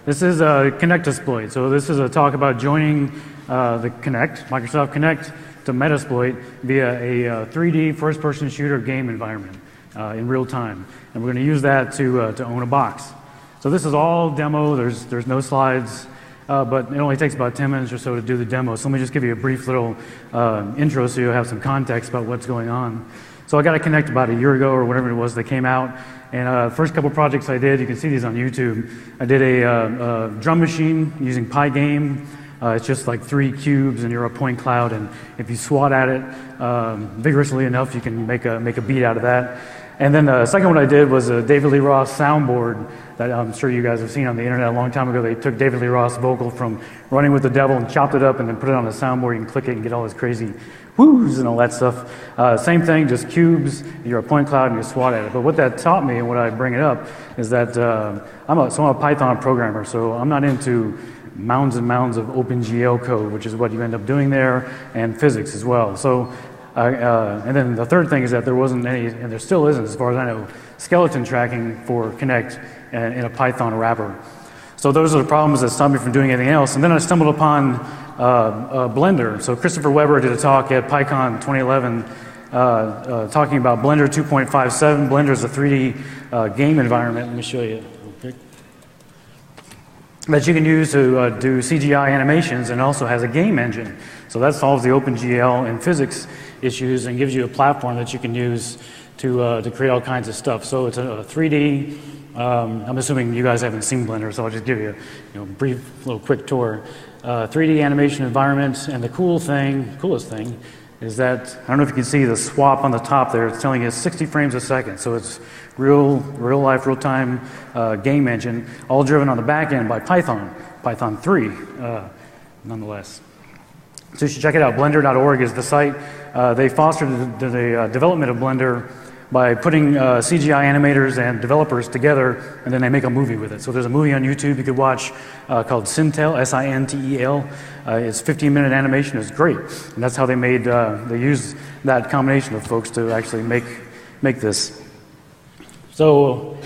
This is a Kinectasploit. So this is a talk about joining the Kinect, Microsoft Kinect, to Metasploit via a 3D first-person shooter game environment in real time. And we're going to use that to own a box. So this is all demo. There's no slides, but it only takes about 10 minutes or so to do the demo. So let me just give you a brief little intro so you'll have some context about what's going on. So I got a Kinect about a year ago or whatever it was that came out. And first couple projects I did, you can see these on YouTube. I did a drum machine using Pygame. It's just like 3 cubes and you're a point cloud, and if you swat at it vigorously enough, you can make a beat out of that. And then the second one I did was a David Lee Roth soundboard that I'm sure you guys have seen on the internet a long time ago. They took David Lee Roth's vocal from Running with the Devil and chopped it up and then put it on a soundboard. You can click it and get all this crazy whoos and all that stuff. Same thing, just cubes, you're a point cloud and you swat at it. But what that taught me and what I bring it up is that I'm a Python programmer, so I'm not into mounds and mounds of OpenGL code, which is what you end up doing there, and physics as well. So, and then the third thing is that there wasn't any, and there still isn't, as far as I know, skeleton tracking for Kinect in a Python wrapper. So those are the problems that stopped me from doing anything else. And then I stumbled upon Blender. So Christopher Weber did a talk at PyCon 2011 talking about Blender 2.57. Blender is a 3D game environment. Let me show you real quick. That you can use to do CGI animations, and also has a game engine. So that solves the OpenGL and physics issues and gives you a platform that you can use to create all kinds of stuff. So it's a 3D. I'm assuming you guys haven't seen Blender, so I'll just give you a brief, little quick tour. 3D animation environment, and the coolest thing is that, I don't know if you can see the swap on the top there, it's telling you 60 frames a second, so it's real life, real time game engine, all driven on the back end by Python 3, nonetheless. So you should check it out. Blender.org is the site. They fostered the development of Blender by putting CGI animators and developers together, and then they make a movie with it. So there's a movie on YouTube you could watch called Sintel, S-I-N-T-E-L. It's 15-minute animation. It's great. And that's how they made, they used that combination of folks to actually make this. So,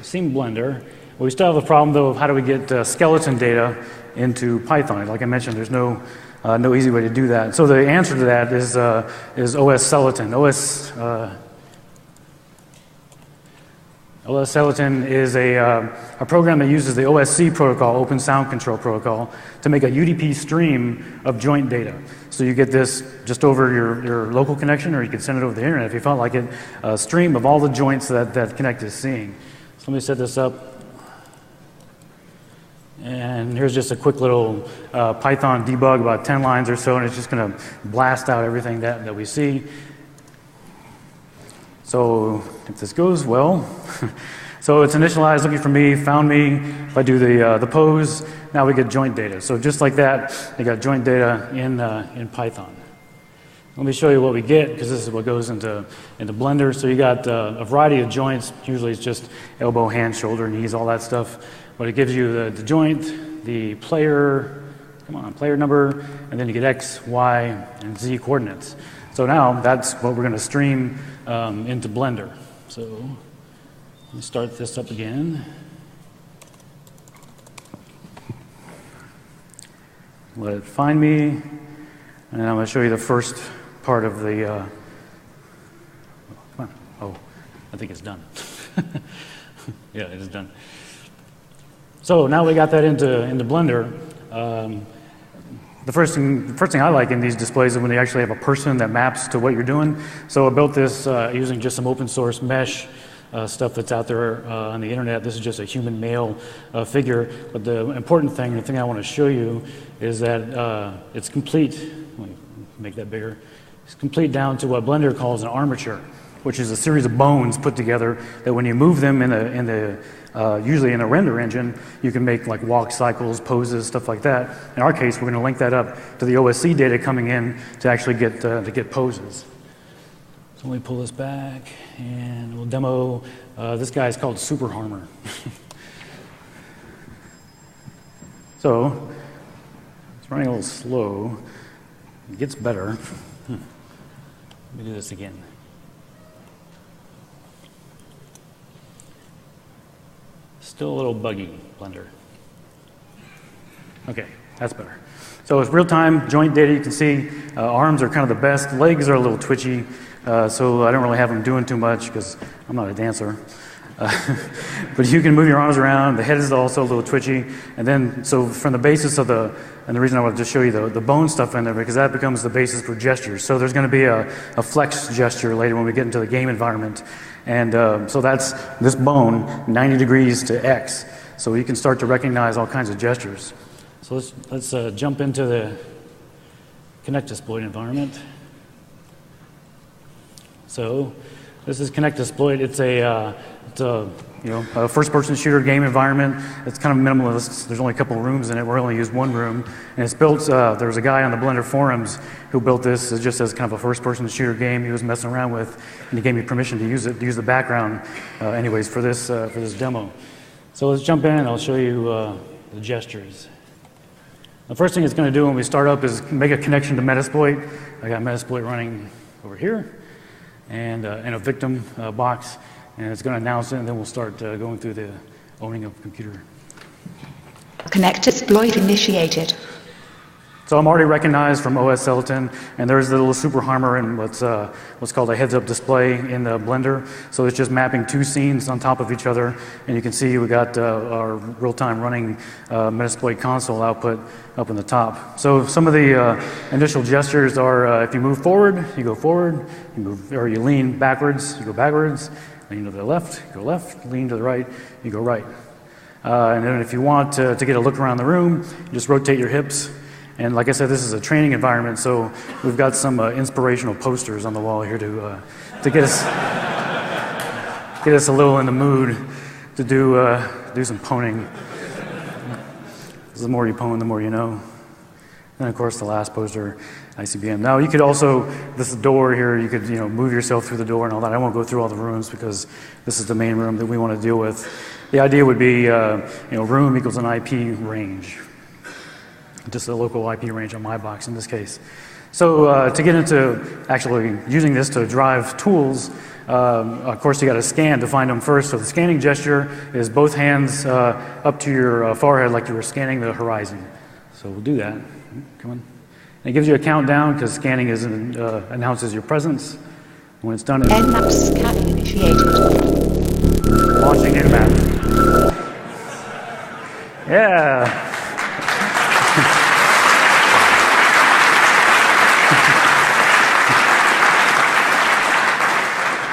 seen Blender. We still have the problem, though, of how do we get skeleton data into Python. Like I mentioned, there's no easy way to do that. So the answer to that is OS Skeleton. OS Skeleton is a program that uses the OSC protocol, Open Sound Control Protocol, to make a UDP stream of joint data. So you get this just over your local connection, or you can send it over the internet if you felt like it, a stream of all the joints that Kinect is seeing. So let me set this up. And here's just a quick little Python debug, about 10 lines or so, and it's just going to blast out everything that we see. So if this goes well, so it's initialized, looking for me, found me. If I do the pose, now we get joint data. So just like that, they got joint data in Python. Let me show you what we get, because this is what goes into Blender. So you got a variety of joints. Usually it's just elbow, hand, shoulder, knees, all that stuff. But it gives you the joint, the player number, and then you get X, Y, and Z coordinates. So now that's what we're going to stream into Blender. So let me start this up again. Let it find me, and then I'm going to show you the first part of the. Come on! Oh, I think it's done. Yeah, it is done. So now we got that into Blender. The first thing I like in these displays is when they actually have a person that maps to what you're doing. So I built this using just some open source mesh stuff that's out there on the internet. This is just a human male figure. But the important thing, the thing I want to show you, is that it's complete. Let me make that bigger. It's complete down to what Blender calls an armature, which is a series of bones put together that when you move them usually in a render engine, you can make like walk cycles, poses, stuff like that. In our case, we're going to link that up to the OSC data coming in to actually get poses. So let me pull this back, and we'll demo. This guy is called Super Harmer. So it's running a little slow. It gets better. Let me do this again. Still a little buggy, Blender. Okay, that's better. So it's real-time joint data. You can see arms are kind of the best. Legs are a little twitchy, so I don't really have them doing too much because I'm not a dancer. But you can move your arms around. The head is also a little twitchy. And then, so from the basis of and the reason I want to just show you the bone stuff in there, because that becomes the basis for gestures. So there's going to be a flex gesture later when we get into the game environment. And so that's this bone, 90 degrees to X. So you can start to recognize all kinds of gestures. So let's jump into the Kinectasploit environment. So this is Kinectasploit. It's a first-person shooter game environment. It's kind of minimalist. There's only a couple of rooms in it. We're only use one room, and it's built. There was a guy on the Blender forums who built this just as kind of a first-person shooter game he was messing around with, and he gave me permission to use it, to use the background, anyways, for this demo. So let's jump in, and I'll show you the gestures. The first thing it's going to do when we start up is make a connection to Metasploit. I got Metasploit running over here, and in a victim box, and it's going to announce it, and then we'll start going through the owning of the computer. Kinectasploit initiated. So I'm already recognized from OS Skeleton, and there's the little super harmer and what's called a heads-up display in the Blender. So it's just mapping two scenes on top of each other, and you can see we got our real-time running Metasploit console output up in the top. So some of the initial gestures are if you move forward, you go forward. You move, or you lean backwards, you go backwards. Lean to the left, you go left. Lean to the right, you go right. And then if you want to get a look around the room, you just rotate your hips. And like I said, this is a training environment, so we've got some inspirational posters on the wall here to get us a little in the mood to do some poning. The more you pwn, the more you know. And of course, the last poster, ICBM. Now you could also, this door here, you could move yourself through the door and all that. I won't go through all the rooms because this is the main room that we want to deal with. The idea would be, room equals an IP range. Just a local IP range on my box in this case. So to get into actually using this to drive tools, of course you got to scan to find them first. So the scanning gesture is both hands up to your forehead like you were scanning the horizon. So we'll do that. Come on. And it gives you a countdown because scanning announces your presence. When it's done, Nmap scanning initiated. Launching Nmap. Yeah.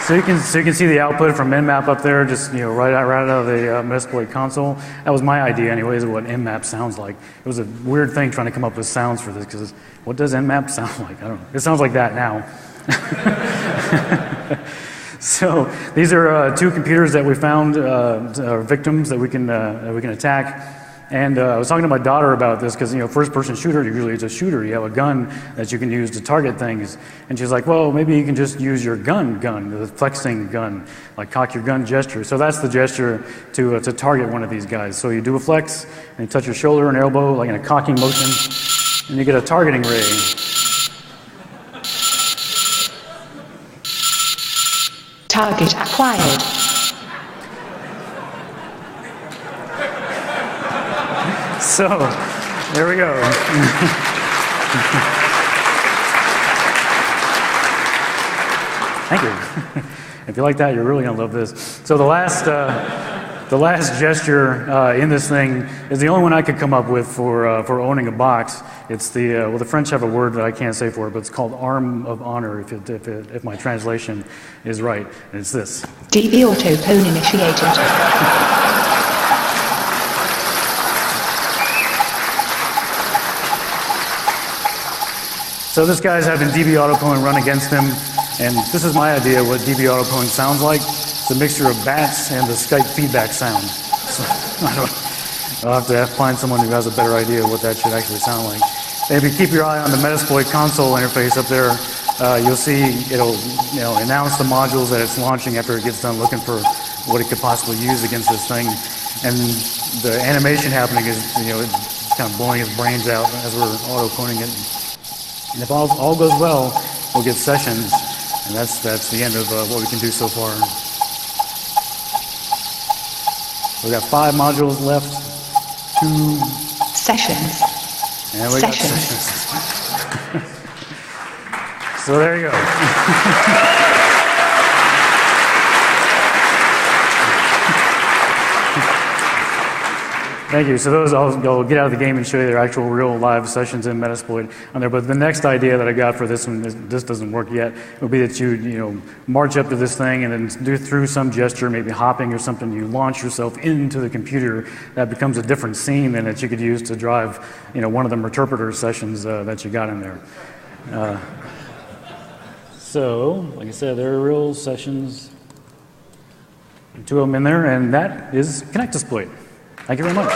So you can see the output from Nmap up there, just right out of the Metasploit console. That was my idea, anyways, of what Nmap sounds like. It was a weird thing trying to come up with sounds for this, because what does Nmap sound like? I don't know. It sounds like that now. So these are two computers that we found, victims that we can attack. And I was talking to my daughter about this because, first-person shooter, usually it's a shooter. You have a gun that you can use to target things. And she's like, well, maybe you can just use your gun, the flexing gun, like cock your gun gesture. So that's the gesture to target one of these guys. So you do a flex, and you touch your shoulder and elbow, like in a cocking motion, and you get a targeting ray. Target acquired. So, there we go. Thank you. If you like that, you're really gonna love this. So the last gesture in this thing is the only one I could come up with for owning a box. It's the French have a word that I can't say for it, but it's called arm of honor. If my translation is right, and it's this. DV auto pwn initiated. So this guy's having DB autopwn run against him, and this is my idea what DB autopwn sounds like. It's a mixture of bats and the Skype feedback sound. So I'll have to find someone who has a better idea of what that should actually sound like. And if you keep your eye on the Metasploit console interface up there, you'll see it'll announce the modules that it's launching after it gets done looking for what it could possibly use against this thing. And the animation happening is it's kind of blowing its brains out as we're auto-pwning it. And if all goes well, we'll get sessions, and that's the end of what we can do so far. We've got 5 modules left. 2. Sessions. And we got Sessions. sessions. So there you go. Thank you. So those, I'll get out of the game and show you their actual real live sessions in Metasploit on there. But the next idea that I got for this one, this doesn't work yet, would be that you march up to this thing and then do through some gesture, maybe hopping or something, you launch yourself into the computer. That becomes a different scene than that you could use to drive, one of the Interpreter sessions that you got in there. So, like I said, there are real sessions, 2 of them in there, and that is Kinectasploit. Thank you very much.